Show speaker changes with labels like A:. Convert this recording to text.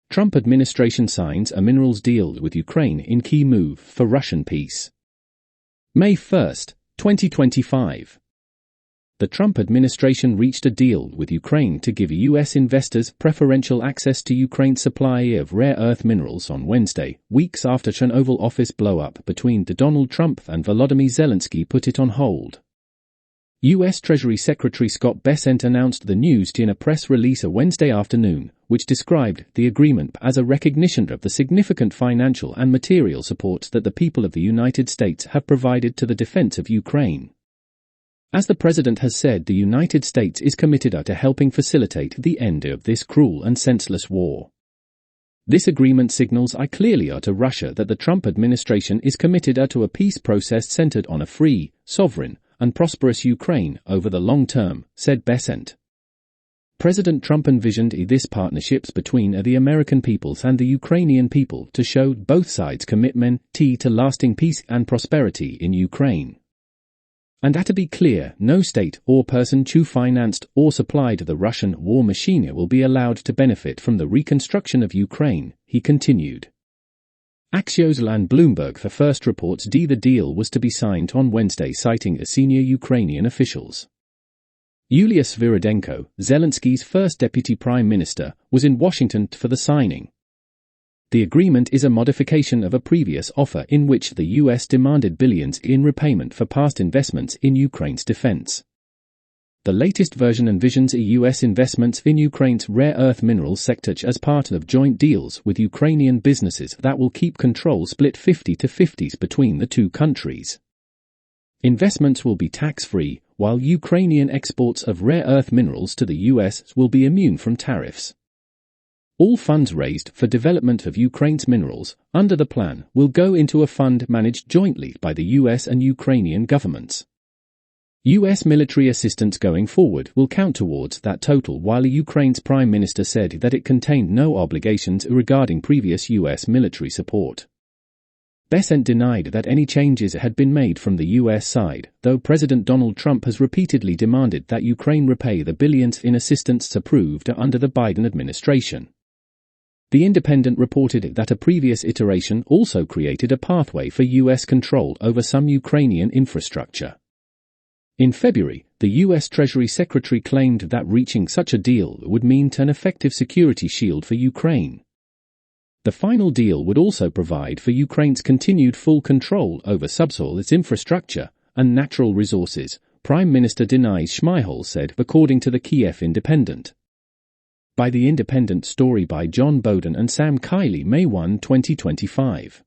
A: Trump administration signs a minerals deal with Ukraine in key move for Russian peace. May 1, 2025. The Trump administration reached a deal with Ukraine to give U.S. investors preferential access to Ukraine's supply of rare earth minerals on Wednesday, weeks after an Oval Office blow-up between Donald Trump and Volodymyr Zelensky put it on hold. U.S. Treasury Secretary Scott Bessent announced the news in a press release Wednesday afternoon, which described the agreement as a recognition of the significant financial and material support that the people of the United States have provided to the defense of Ukraine. As the president has said, the United States is committed to helping facilitate the end of this cruel and senseless war. This agreement signals clearly to Russia that the Trump administration is committed to a peace process centered on a free, sovereign, and prosperous Ukraine over the long term, said Bessent. President Trump envisioned this partnerships between the American peoples and the Ukrainian people to show both sides' commitment to lasting peace and prosperity in Ukraine. And to be clear, no state or person who financed or supplied the Russian war machine will be allowed to benefit from the reconstruction of Ukraine, he continued. Axios and Bloomberg first reports the deal was to be signed on Wednesday, citing senior Ukrainian officials. Yulia Sviridenko, Zelensky's first deputy prime minister, was in Washington for the signing. The agreement is a modification of a previous offer in which the U.S. demanded billions in repayment for past investments in Ukraine's defense. The latest version envisions U.S. investments in Ukraine's rare earth minerals sector as part of joint deals with Ukrainian businesses that will keep control split 50-50 between the two countries. Investments will be tax-free, while Ukrainian exports of rare earth minerals to the U.S. will be immune from tariffs. All funds raised for development of Ukraine's minerals under the plan will go into a fund managed jointly by the U.S. and Ukrainian governments. U.S. military assistance going forward will count towards that total, while Ukraine's prime minister said that it contained no obligations regarding previous U.S. military support. Bessent denied that any changes had been made from the U.S. side, though President Donald Trump has repeatedly demanded that Ukraine repay the billions in assistance approved under the Biden administration. The Independent reported that a previous iteration also created a pathway for U.S. control over some Ukrainian infrastructure. In February, the U.S. Treasury Secretary claimed that reaching such a deal would mean an effective security shield for Ukraine. The final deal would also provide for Ukraine's continued full control over subsoil, its infrastructure, and natural resources, Prime Minister Denys Shmyhal said, according to the Kiev Independent. By the Independent story by John Bowden and Sam Kiley, May 1, 2025.